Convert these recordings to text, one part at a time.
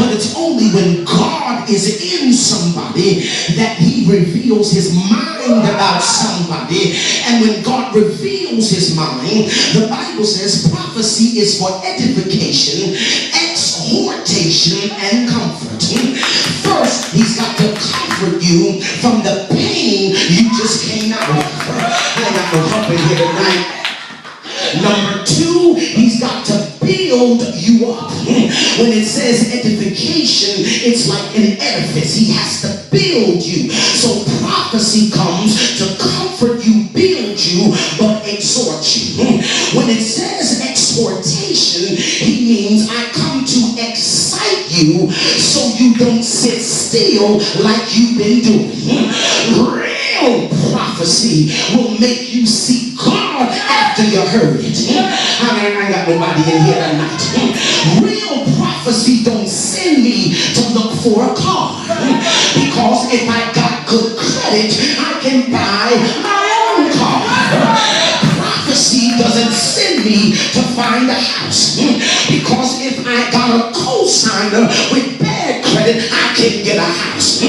but it's only when God is in somebody that he reveals his mind about somebody. And when God reveals his mind, the Bible says prophecy is for edification, exhortation, and comfort. First, he's got to comfort you from the pain you just came out of. I got no help in here tonight. Number two, he's got to build you up. When it says edification, it's like an edifice. He has to build you. So prophecy comes to comfort you, build you, but exhort you. When it says exhortation, he means I come to excite you so you don't sit still like you've been doing. Real prophecy will make you see God after you heard it. I ain't got nobody in here tonight. Real prophecy don't send me to look for a car, because if I got good credit, I can buy my own car. Prophecy doesn't send me to find a house, because if I got a co-signer with bad credit, I can get a house.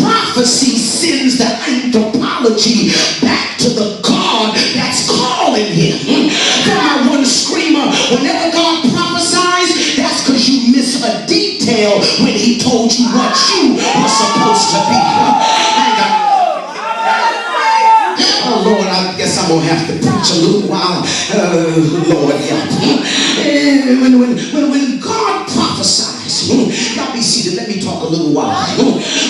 Prophecy sends the anthropology back to the God that's calling him. For my one screamer, whenever God prophesies, that's because you miss a detail when he told you what you were supposed to be. Oh Lord, I guess I'm gonna have to preach a little while. Lord, yeah. When God prophesies, y'all be seated. Let me talk a little while.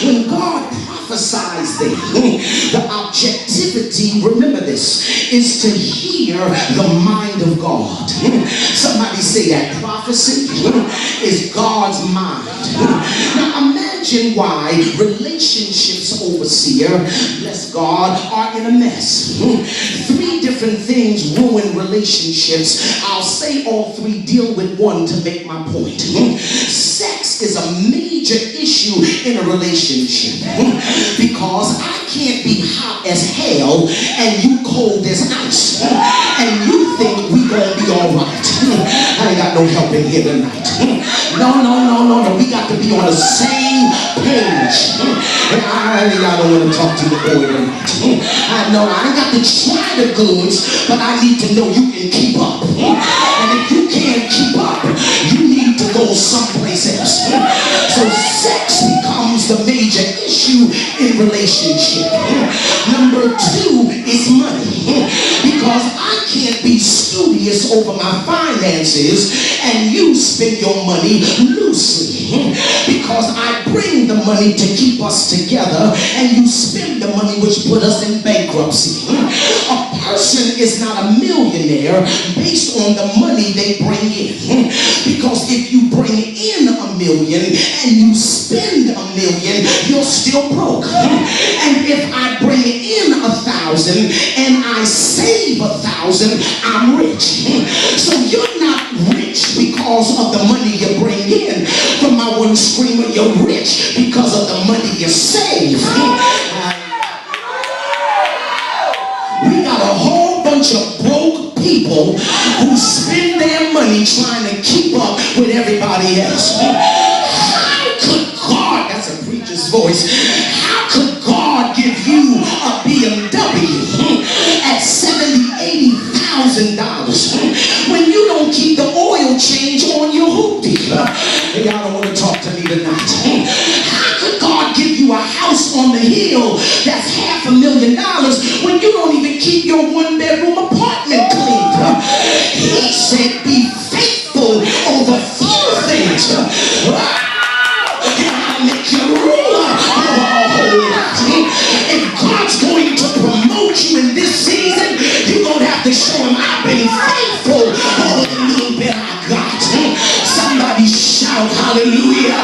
When God prophesies, the objectivity, remember this, is to hear the mind of God. Somebody say that prophecy is God's mind. Now imagine why relationships, overseer, bless God, are in a mess. Three different things ruin relationships. I'll say all three, deal with one to make my point. Sex is a major issue in a relationship, because I can't be hot as hell and you cold as ice, and you think we gonna be all right. I ain't got no help in here tonight. No. We got to be on the same page. I don't want to talk to the boy tonight. I know I ain't got to try the goods, but I need to know you can keep up. And if you can't keep up, you need to go someplace else. So sex becomes the major issue in relationship. Number two is money, because I can't be studious over my finances and you spend your money loosely, because I bring the money to keep us together and you spend the money which put us in bankruptcy. A person is not a millionaire based on the money they bring in, because if you bring in $1 million and you spend $1 million, you're still broke. And if I bring in 1,000 and I save 1,000, I'm rich. So you're not rich because of the money you bring in. From my one screamer, you're rich because of the money you save. We got a whole bunch of broke people who spend their money trying to keep up with everybody else. How could God, that's a preacher's voice, how could God give you a BMW at $70,000, $80,000 when you don't keep the oil change on your hoopty? Y'all don't want to talk to me tonight. How could God give you a house on the hill that's $500,000 when you don't even keep your one-bedroom apartment clean? He said, be faithful over few things, and I'll make you ruler over a whole lot. If God's going to promote you in this season, you're going to have to show him I've been faithful over the little bit I got. Somebody shout hallelujah.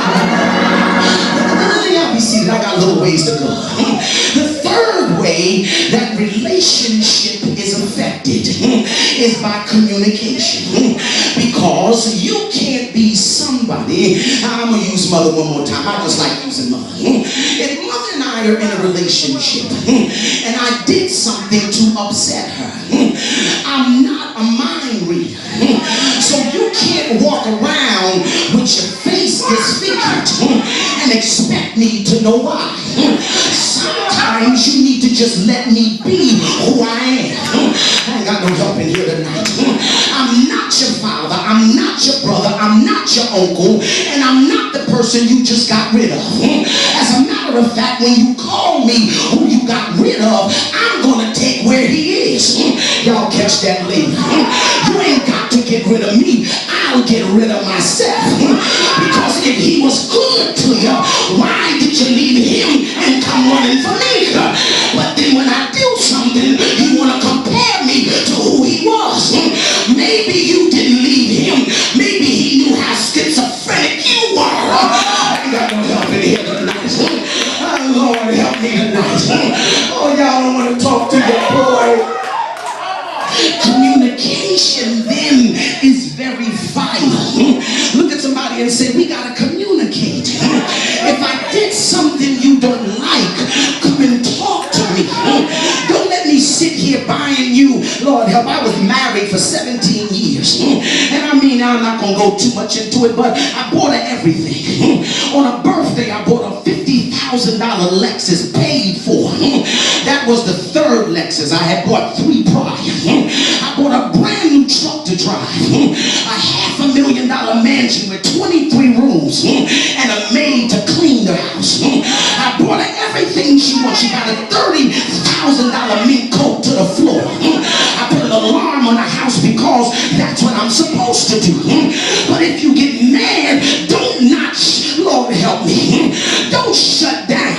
Y'all be seated. I got a little ways to go. The third way that relationship is affected is by communication, because you can't be somebody. I'm going to use mother one more time. I just like using mother. If mother and I are in a relationship and I did something to upset her, I'm not a mind reader. So you can't walk around with your face his feet and expect me to know why. Sometimes you need to just let me be who I am. I ain't got no help in here tonight. I'm not your father, I'm not your brother, I'm not your uncle, and I'm not the person you just got rid of. As a matter of fact, when you call me who you got rid of, I'm gonna take where he is. Y'all catch that later. You ain't got to get rid of me, I'll get rid of myself. Because if he was good to you, why did you leave him and come running for me? But then when I do something, you want to compare me to who he was. Maybe you didn't leave him. Maybe he knew how schizophrenic you were. I ain't got no help in here tonight. Oh, Lord, help me tonight. Oh, y'all don't want to talk to your boy. Communication then is very vital. Look at somebody and say, we got to communicate. If I did something you don't like, come and talk to me. Don't let me sit here buying you. Lord help, I was married for 17 years. And I mean, I'm not going to go too much into it, but I bought her everything. On a birthday, I bought a $50,000 Lexus paid for. That was the third Lexus. I had bought 3 prior. I bought a brand new truck to drive. A $500,000 mansion with 23 rooms and a maid to clean the house. I bought her everything she wants. She got a $30,000 mink coat to the floor. I put an alarm on the house because that's what I'm supposed to do. But if you get mad, don't notch. Lord help me. Don't shut down.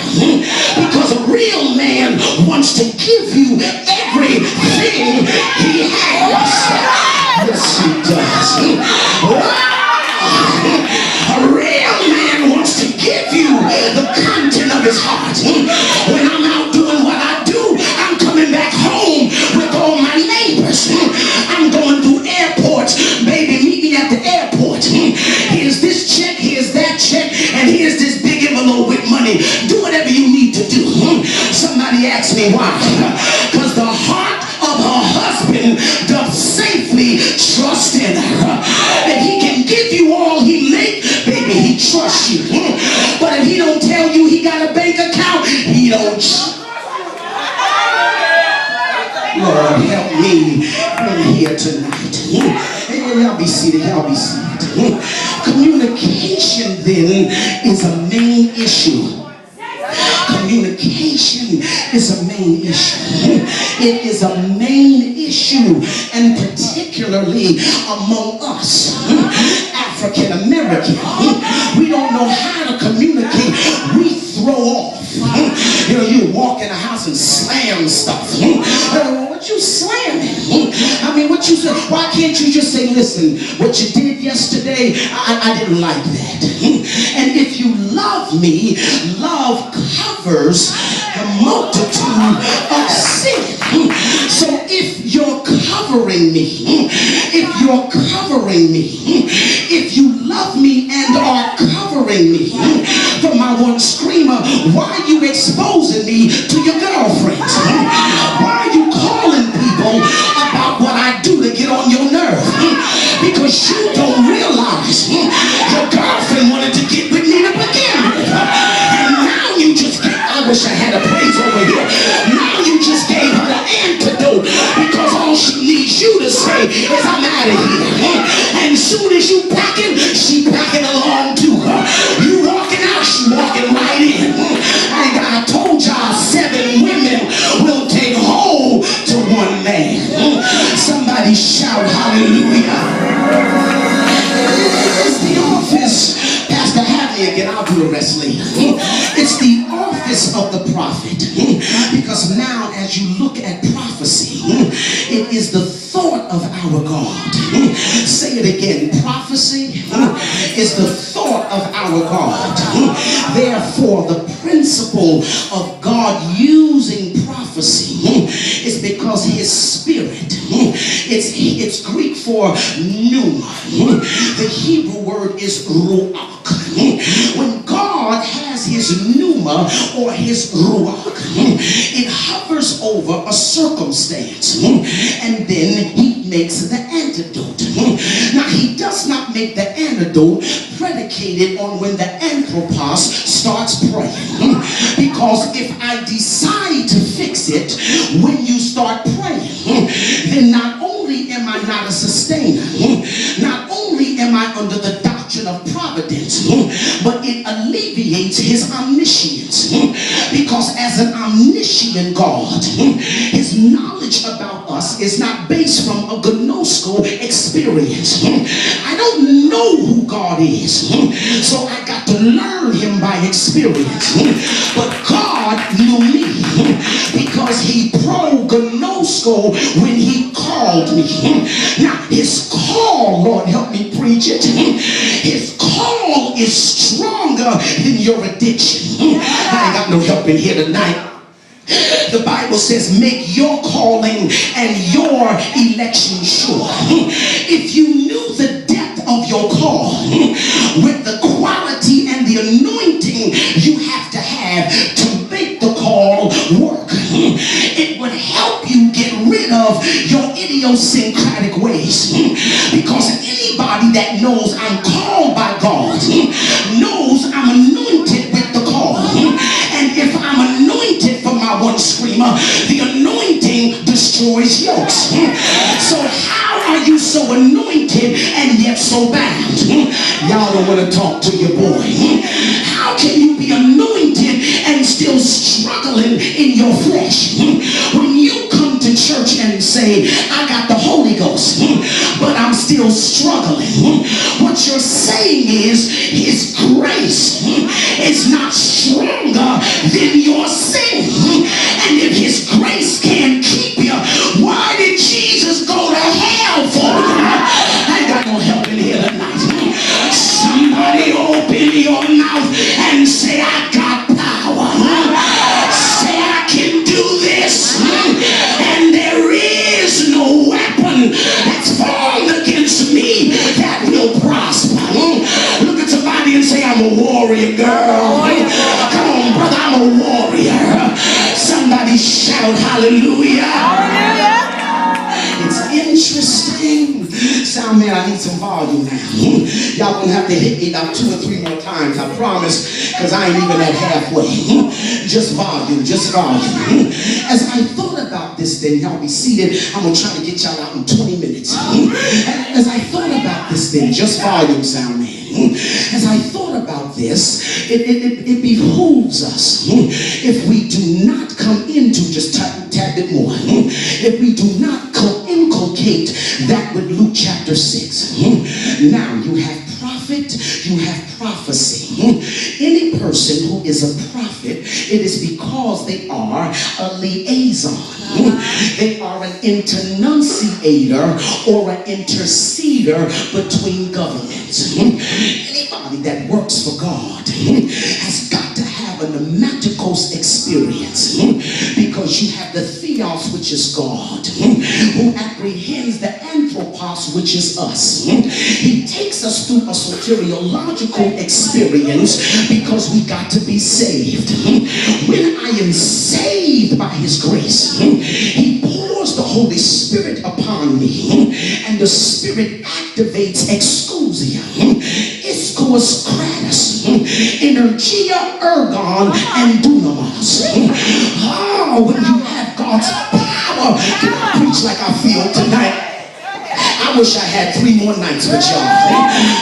Because a real man wants to give you everything he has. Yes, he does. A real man wants to give you the content of his heart. When I'm out doing what I do, I'm coming back home with all my neighbors. I'm going through airports. Baby, meet me at the airport. Here's this check, here's that check, and here's this big envelope with money. Do whatever you need to do. Somebody asked me why. Because the heart of her husband doth safely trust in her. If he can give you all he make, baby, he trusts you. But if he don't tell you he got a bank account, he don't. Lord help me in here tonight. Y'all be seated, y'all be seated. Communication then is a main issue. Communication is a main issue. It is a main issue, and particularly among us African American. We don't know how to communicate. We throw off. You know, you walk in the house and slam stuff. What you slamming? I mean, what you say? Why can't you just say, listen, what you did yesterday, I didn't like that. And if you love me, love covers a multitude of sin. So if you're covering me, if you love me and are covering me, for my one screamer, why are you exposing me to your girlfriends? Why are you calling people about what I do to get on your nerve? Because you don't realize your girlfriend wanted to get with me to begin with. And now you just get, I wish I had a praise over here. Now you just gave her the antidote because all she needs you to say is I'm out of here. And soon as you packing, she packing along to her. You walking out, she walking right in. I told y'all 7 women will take hold to one man. Somebody shout hallelujah. It's the office. Pastor, have me again. I'll do the rest later. It's the office of the prophet. Because now as you look at prophecy, it is the thought of our God. Say it again. Prophecy is the thought of our God. Therefore, the principle of God using prophecy is because his spirit, it's Greek for pneuma. The Hebrew word is ruach. When God has his pneuma or his ruach, it hovers over a circumstance, and then he makes the antidote. Now, he does not make the antidote predicated on when the anthropos starts praying. Because if I decide to fix it when you start praying, then not only am I not a sustainer, not only am I under the doctrine of providence, but it alleviates his omniscience. Because as an omniscient God, his knowledge about us is not based from a gnosko experience. I don't know who God is, so I got to learn him by experience. But God knew me because he pro-gnosko when he called me. Now, his call, Lord help me preach it, his call is stronger than your addiction. I ain't got no help in here tonight. The Bible says, make your calling and your election sure. If you knew the depth of your call with the quality and the anointing you have to make the call work, it would help you get rid of your idiosyncratic ways. Because anybody that knows I'm called by God knows I'm anointed with the call. And if I'm anointed for my one screamer, the anointing destroys yokes. So how are you so anointed and yet so bound? Y'all don't want to talk to your boy. How can you be anointed and still struggling in your flesh? When you come to church and say, I got the Holy Ghost, but I'm still struggling, what you're saying is his grace is not stronger than your sin. And if his grace can't keep you, why did Jesus go to hell for you? I ain't got no help in here tonight. Somebody open your mouth and say, I got power. Say, I can do this. And there is no weapon that's formed against me that will prosper. Look at somebody and say, I'm a warrior, girl. Come on, brother, I'm a warrior. Somebody shout hallelujah. It's interesting. Sound man, I need some volume now. Y'all gonna have to hit me about 2 or 3 more times, I promise, because I ain't even at halfway. Just volume, just volume. As I thought about this thing, y'all be seated. I'm gonna try to get y'all out in 20 minutes. As I thought about this thing, just volume, sound man. As I thought about this, it behooves us, if we do not come into, just tap it more, if we do not inculcate that with Luke chapter 6. Now you have prophet, you have prophecy. Any person who is a prophet, it is because they are a liaison. They are an internunciator or an interceder between governments. Anybody that works for God has got to have an amatikos experience, because you have the theos, which is God, who apprehends the anthropos, which is us. He takes us through a soteriological experience because we got to be saved. When I am saved by his grace, he pours the Holy Spirit upon me, and the Spirit activates exousia, ischos kratos, energia, ergon, and dunamis. When you have God's power, can I preach like I feel tonight? I wish I had 3 more nights with y'all.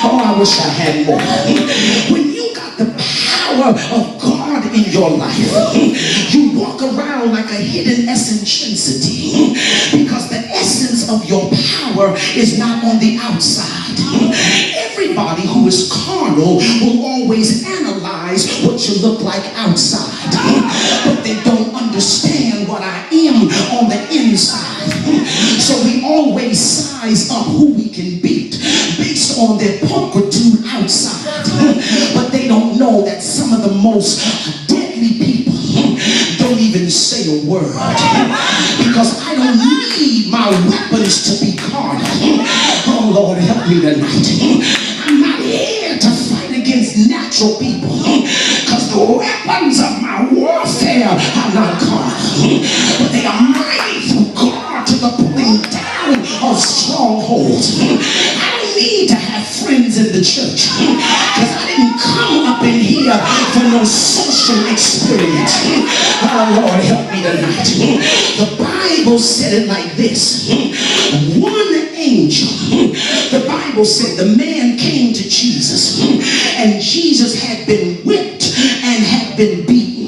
Oh, I wish I had more. When you got the power of God in your life, you walk around like a hidden eccentricity, because the essence of your power is not on the outside. Everybody who is carnal will always analyze what you look like outside, but they don't understand what I am on the inside. So we always size up who we can beat based on their pulchritude outside, but they don't know that some of the most deadly people don't even say a word, because I don't need my weapons to be carnal. Oh Lord, help me tonight. I'm not here to fight against natural people, because the weapons of my warfare are not carnal, but they are mighty through God to the pulling down of of strongholds. I don't need to have friends in the church because I didn't come up in here for no social experience. Oh, Lord, help me tonight. The Bible said it like this. One angel, the Bible said the man came to Jesus, and Jesus had been whipped and had been beaten.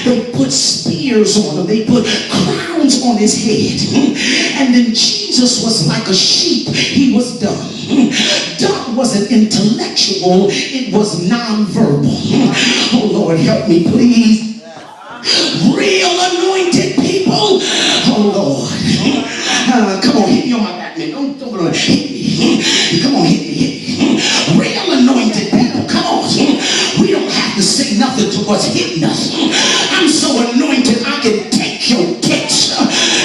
They put spears on him. They put crowns on his head. And then Jesus was like a sheep. He was dumb. Dumb wasn't intellectual. It was nonverbal. Oh, Lord, help me, please. Real anointed people. Oh, Lord. Come on, hit me on my back, man. Don't hit me. Come on, hit me. Real anointed people. Come on. We don't have to say nothing to what's hitting us. I'm so anointed I can take your text.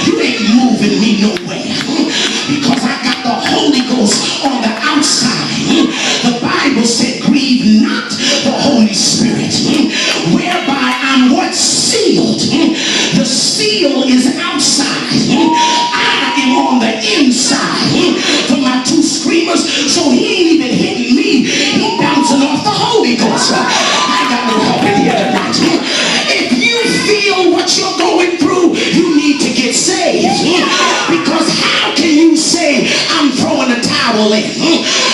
You ain't moving me nowhere because I got the Holy Ghost on the outside. The Bible said, grieve not the Holy Spirit, whereby I'm what? Sealed. The seal is outside. I am on the inside. For my two screamers, so he ain't even hitting me. He bouncing off the Holy Ghost. I got no help in here tonight. If you feel what you're going through, you need to get saved. Because how can you say I'm throwing a towel in?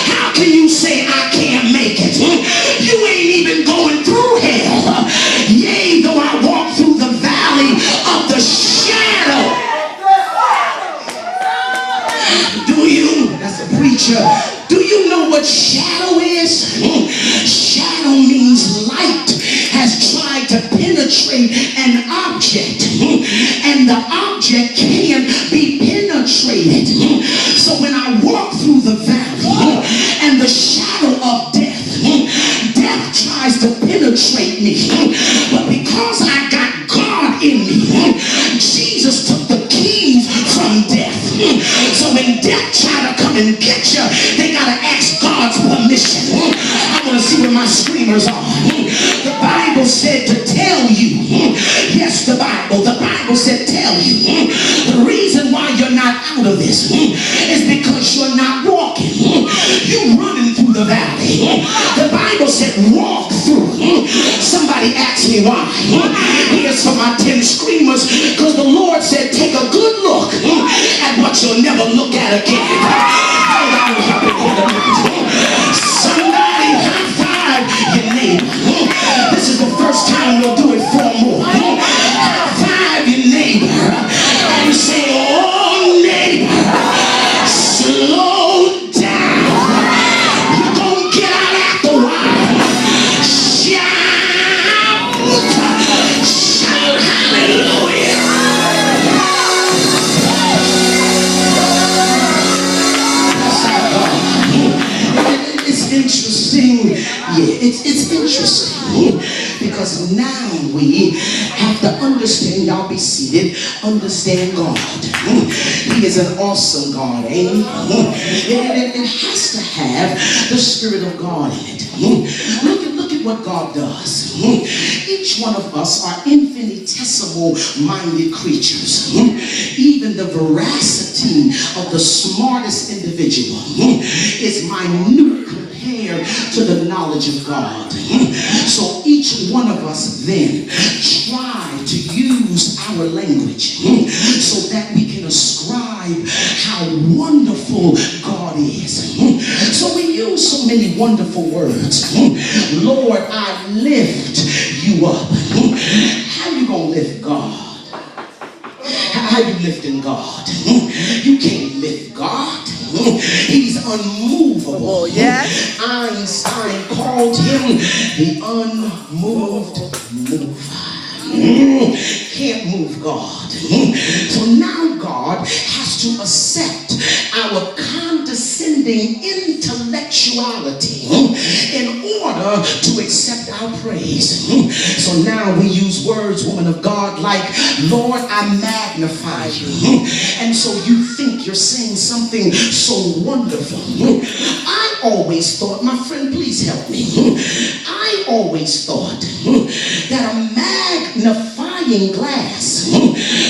How can you say I can't make it? You ain't even going through hell. Yea, though I walk through the valley of the shadow. Do you? That's a preacher. Do you know what shadow is? Shadow means light has tried to penetrate an object, and the object can't be penetrated. So when I walk through the valley and the shadow of death, death tries to penetrate me, but because I got God in me, Jesus took the keys from death. So when death try to come and get you, they gotta ask God's permission. I want to see where my screamers are. The Bible said to tell you. Yes, the Bible said tell you. The reason why you're not out of this is because you're not walking. You're running through the valley. The Bible said walk through. Somebody asked me why. Here's for my 10 screamers, because the Lord said take a good look at what you'll never look at again. Somebody high five your neighbor. This is the first time we'll do it 4 more. High five your neighbor and say, oh neighbor, slow down. You're gonna get out after a while. Shout hallelujah. Interesting. Yeah, it's interesting because now we have to understand, y'all be seated, understand God. He is an awesome God, ain't he? It has to have the Spirit of God in it. Look at what God does. Each one of us are infinitesimal minded creatures. Even the veracity of the smartest individual is minute compared to the knowledge of God. So each one of us then try to use our language so that we can ascribe how wonderful God is. So we use so many wonderful words. Lord, I lift you up. How you gonna lift God? How you lifting God? You can't lift God. He's unmovable. Oh, yes. Einstein called him the unmoved mover. Can't move God. So now God has to accept our condescending intellectuality in order to accept our praise. So now we use words, woman of God, like, Lord, I magnify you. And so you think you're saying something so wonderful. I always thought, my friend, please help me. I always thought that a magnifying glass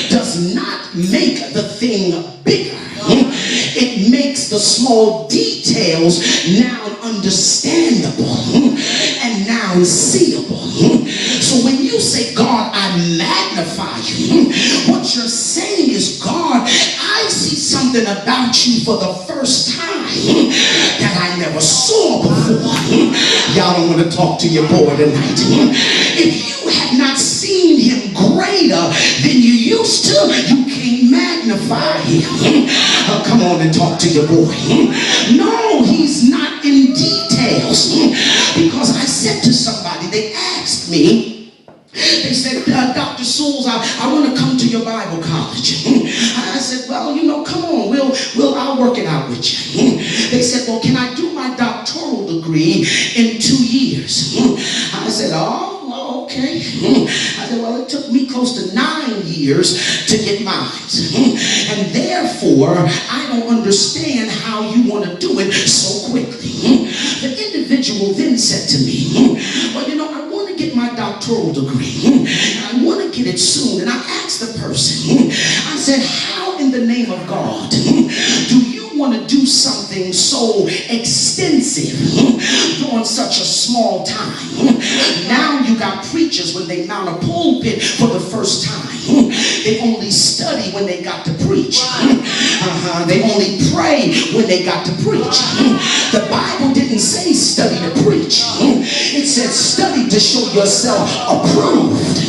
does not make the thing bigger. the small details now understandable and now seeable. So when you say, God, I magnify you, what you're saying is, God, I see something about you for the first time that I never saw before. Y'all don't want to talk to your boy tonight. If you have not seen him greater than you used to, you can't magnify him. Come on and talk to your boy. No, he's not in details. Because I said to somebody, they asked me, they said, Dr. Souels, I want to come to your Bible college. I said, well, come on, I'll work it out with you. They said, well, can I do my doctoral degree in 2 years? I said, oh, okay. I said, well, it took me close to 9 years to get mine. And therefore, I don't understand how you want to do it so quickly. The individual then said to me, well, I want to get my doctoral degree. And I want to get it soon. And I asked the person, I said, how in the name of God do you want to do something so extensive during such a small time? Now you got preachers, when they mount a pulpit for the first time, they only study when they got to preach. They only pray when they got to preach. The Bible didn't say study to preach. It said study to show yourself approved.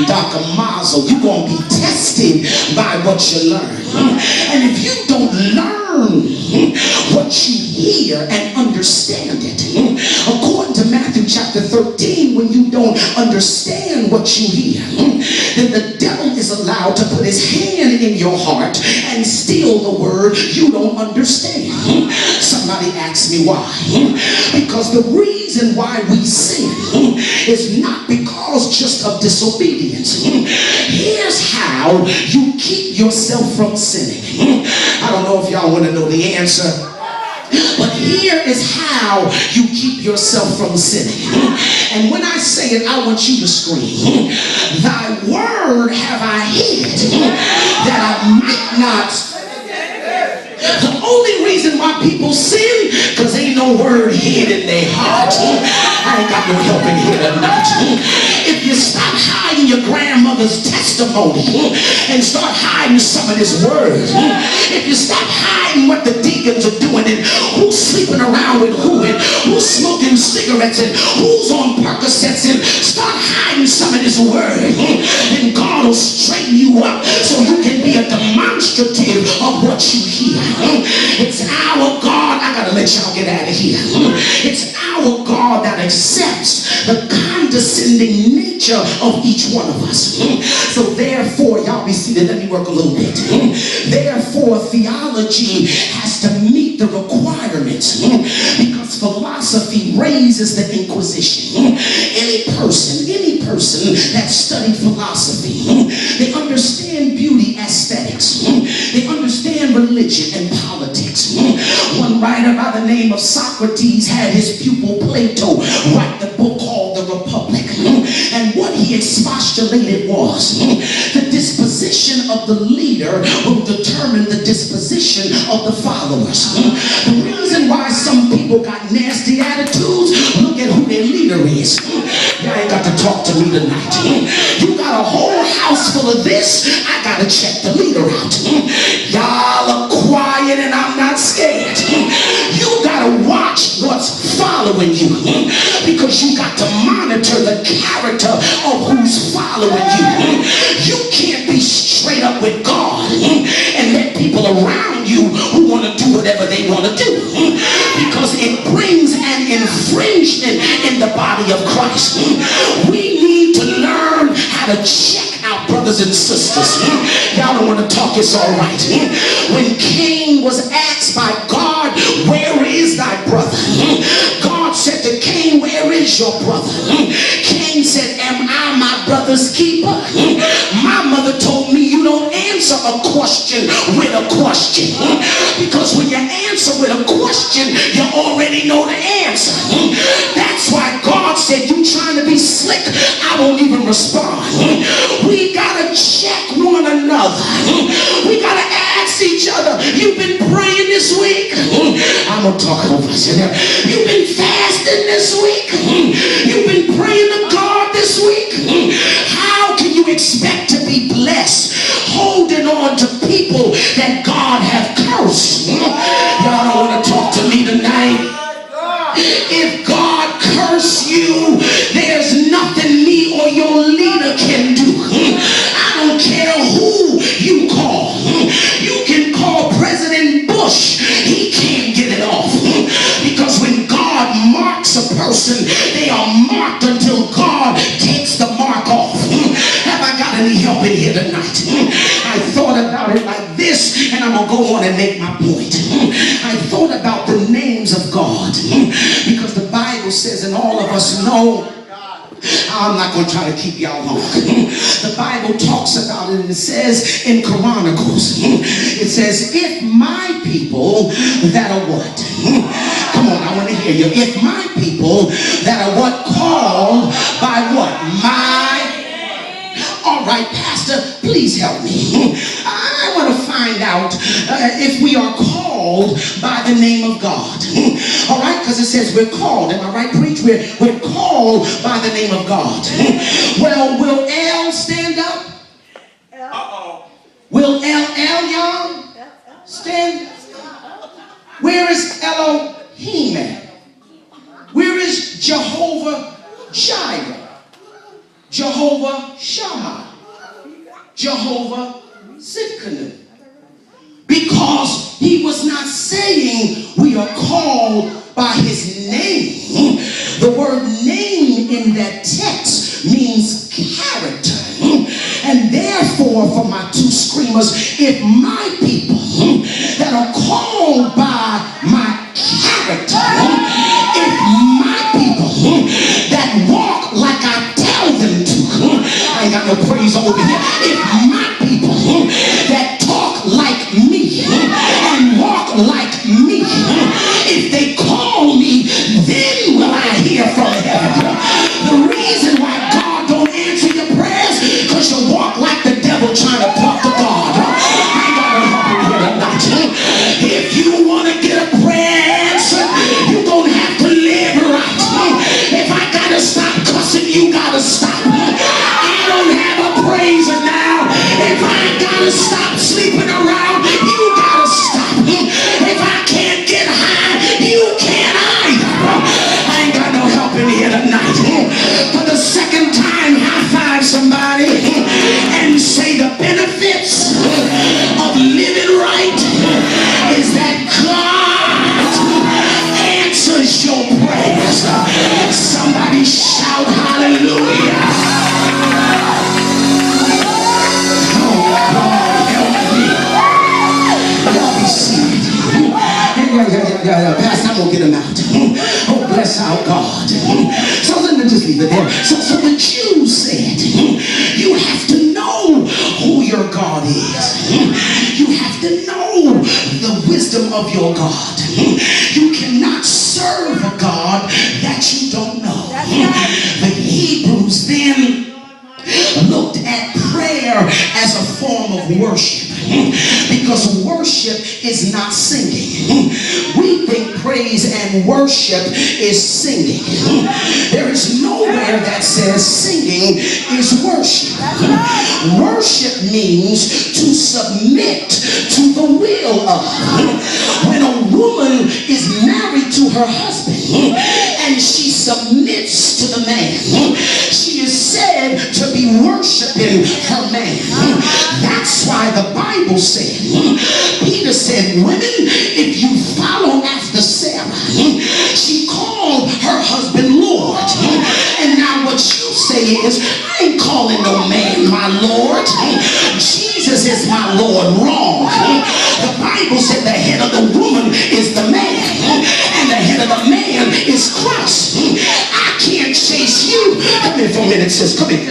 Dr. Mazel, you're going to be tested by what you learn. And if you don't learn what you hear and understand it, according to Matthew chapter 13, when you don't understand what you hear, then the devil is allowed to put his hand in your heart and steal the word you don't understand. Somebody asked me why. Because the reason why we sin is not because just of disobedience. Here's how you keep yourself from sinning. I don't know if y'all want to know the answer, but here is how you keep yourself from sinning. And when I say it, I want you to scream, thy word have I hid, that I might not. The only reason why people sin, because ain't no word hid in their heart. I ain't got no help in here tonight. If you stop hiding your grandmother's testimony and start hiding some of this word, if you stop hiding what the deacons are doing and who's sleeping around with who and who's smoking cigarettes and who's on Percocets, and start hiding some of this word, then God will straighten you up so you can be a demonstrative of what you hear. It's our God. I gotta let y'all get out of here. It's our God that accepts the condescending nature of each one of us. So therefore, y'all be seated. Let me work a little bit. Therefore, theology has to meet the requirements, because philosophy raises the Inquisition. Any person that studied philosophy, they understand beauty aesthetics. They understand religion and politics. One writer by the name of Socrates had his pupil Plato write the book called The Republic. And what he expostulated was, the disposition of the leader will determine the disposition of the followers. The reason why some people got nasty attitudes, look at who their leader is. Y'all ain't got to talk to me tonight. You got a whole house full of this, I got to check the leader out. Y'all are quiet and I'm not scared. You got to watch what's following you, because you got to monitor the character of who's following you. You can't be straight up with God and let people around you who want to do whatever they want to do, because it brings an infringement in the body of Christ. We need to learn how to check our brothers and sisters. Y'all don't want to talk, it's all right. When Cain was asked by God, where is thy brother? God said to Cain, where is your brother? Cain said, am I my brother's keeper? My mother told me you don't answer a question with a question, because when you answer with a question, you already know the answer. That's why God said, you trying to be slick, I won't even respond. We gotta check one another. We gotta ask each other, you've been praying this this week? I'm going to talk over us. You've been fasting this week? You've been praying to God this week? How can you expect to be blessed holding on to people that God have cursed? Y'all don't want to talk to me tonight. If God curse you, there's nothing me or your leader can do. I don't care who you call. You can call President Bush. He can't get it off. Because when God marks a person, they are marked until God takes the mark off. Have I got any help in here tonight? I thought about it like this, and I'm going to go on and make my point. I thought about the names of God, because the Bible says, and all of us know, I'm not going to try to keep y'all long. The Bible talks about it, and it says in Chronicles, it says, if my people that are what? Come on, I want to hear you. If my people that are what? Called by what? All right, Pastor, please help me. I want to find out if we are called by the name of God. All right, because it says we're called. Am I right, preach? We're called by the name of God. Well, will L stand up? Uh-oh. Will LL, y'all, stand? Where is Elohim at? Where is Jehovah Jireh? Jehovah Shammah, Jehovah Sidkenu. Because he was not saying we are called by his name. The word name in that text means character. And therefore, for my two screamers, if my people that are called by my character, if my people that walk like I tell them to, I ain't got no praise over here. If my people that talk like me and walk like me, if they call me, then will I hear from heaven. The reason why God don't answer your prayers, because you walk like the devil trying to talk to God. I ain't got no help in here tonight. If you want to get a prayer answer, you're going to have to live right. If I got to stop cussing, you got to stop. I don't have a praiser now. If I got to stop sleeping around, you got to stop. If I can't get high, you can't either. I ain't got no help in here tonight. For the second time, high five somebody and say the benefits of living right is that God answers your prayers. Somebody shout hallelujah. Oh God, help me. Y'all be seated. Pastor, I'm gonna get him out. Oh, bless our God. So let me just leave it there. So the Jews said, you have to know who your God is. You have to know the wisdom of your God. You cannot serve a God that you don't know. The Hebrews then looked at prayer as a form of worship, because worship is not singing. We think praise and worship is singing. There is nowhere that says singing is worship. Worship means to submit to the will of. When a woman is married to her husband and she submits to the man, she is said to be worshiping her man. That's why the Bible said, Peter said, women, if you follow after Sarah, she called her husband Lord. And now what you say is, I ain't calling no man my Lord. Jesus is my Lord. Wrong. The Bible said the head of the woman is the man, and the head of the man is Christ. I can't chase you. Come here for a minute, sis. Come here.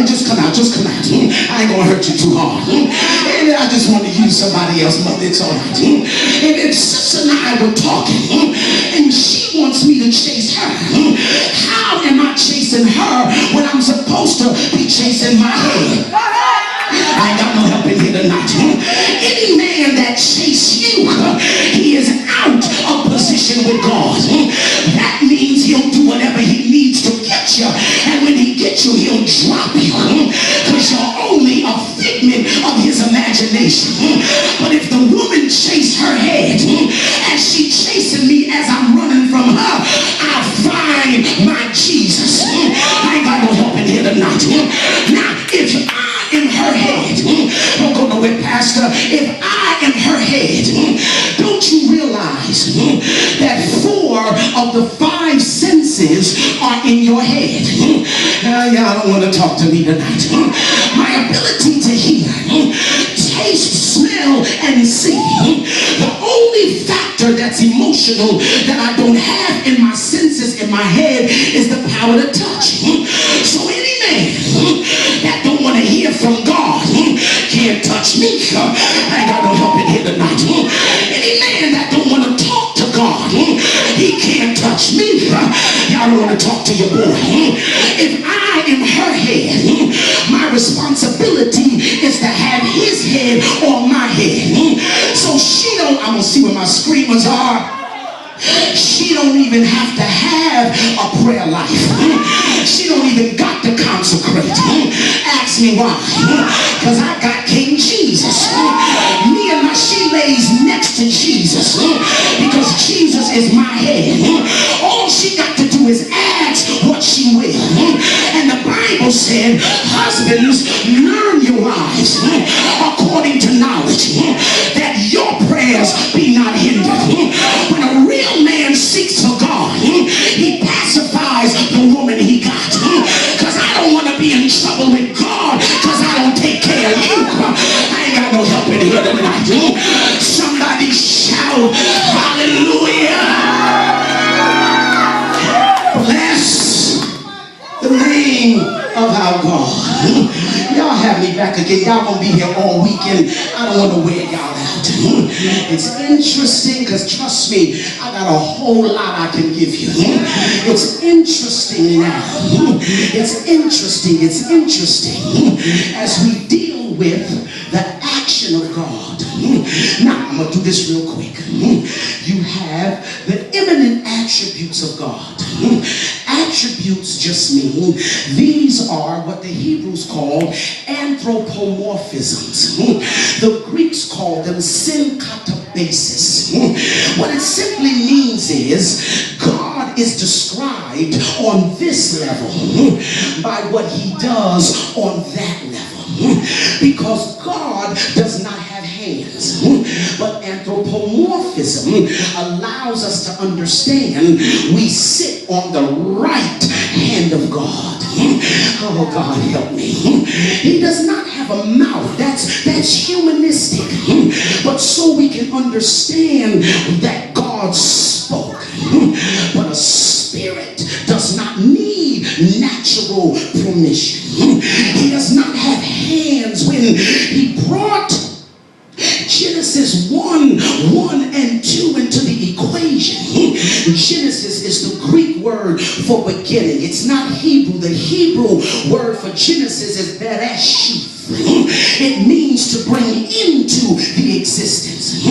Just come out. Just come out. I ain't gonna hurt you too hard. And I just want to use somebody else, mother. It's all right. And sis and I were talking, and she wants me to chase her. How am I chasing her when I'm supposed to be chasing my head? I ain't got no help in here tonight. Any man that chase you, he is get you, he'll drop you, because you're only a figment of his imagination. But if the woman chased her head as she chasing me as I'm running from her, I'll find my Jesus. I ain't got no help in here tonight. Now, if I am her head, don't go nowhere, Pastor. If I am her head, don't you realize that 4 of the 5 senses are in your head? Y'all don't want to talk to me tonight. My ability to hear, taste, smell, and see. The only factor that's emotional that I don't have in my senses, in my head, is the power to touch. So any man that don't want to hear from God can't touch me. I ain't got no help in here tonight. Any man that don't want to talk to God, he can't touch me. Y'all don't want to talk to your boy. If I am her head, my responsibility is to have his head on my head. So she don't, I'm gonna see where my screamers are. She don't even have to have a prayer life. She don't even got to consecrate. Ask me why. Because I got King Jesus. She lays next to Jesus because Jesus is my head. All she got to do is ask what she will. And the Bible said, husbands, learn your wives according to knowledge, that your prayers be not hindered. When a real man seeks for God, he pacifies the woman he got. Because I don't want to be in trouble with God because I don't take care of you. I ain't got no help in here tonight. Somebody shout hallelujah. Bless the name of our God. Y'all have me back again. Y'all gonna be here all weekend. I don't want to wear y'all out. It's interesting because trust me, I got a whole lot I can give you. It's interesting now. It's interesting as we deal with the action of God. Now I'm gonna do this real quick. You have the imminent attributes of God. Attributes just mean these are what the Hebrews call anthropomorphisms. The Greeks call them synkatabasis. What it simply means is God is described on this level by what he does on that level. Because God does not have hands, but anthropomorphism allows us to understand we sit on the right hand of God. Oh, God help me. He does not have a mouth. That's humanistic. But so we can understand that God spoke. But a spirit does not need natural permission. He does not have hands. When he brought Genesis 1 and 2 into the equation. Genesis is the Greek word for beginning. It's not Hebrew. The Hebrew word for Genesis is bereshith. It means to bring into the existence.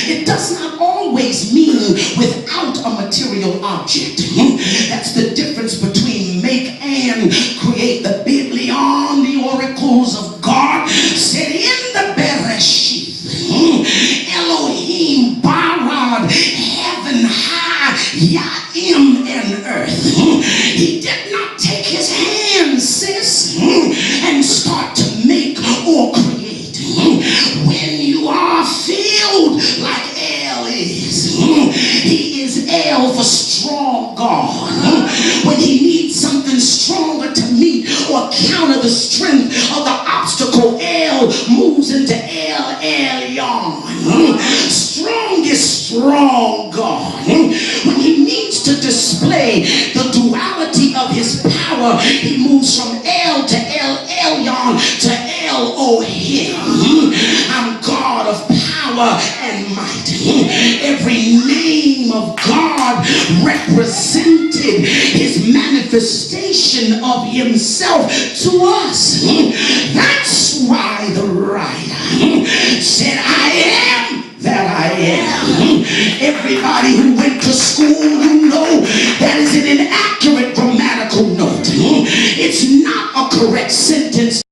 It does not always mean without a material object. That's the difference between make and create. The Biblion, the oracles of God, said in the bereshith, Elohim barad heaven high, Ya'im and earth. He did not take his hands, sis, and start to make or create. When you are filled like El is, he is El for strong God. When he needs something stronger to meet or counter the strength of the obstacle, El moves into El Elyon. Strong is strong God. When he needs to display the duality of his power, he moves from El to El Elyon to Elohim. I'm God of power and might. Every name of God represented his manifestation of himself to us. That's why the writer said, I am that I am. Everybody who went to school, you know that is an inaccurate grammatical note. It's not a correct sentence.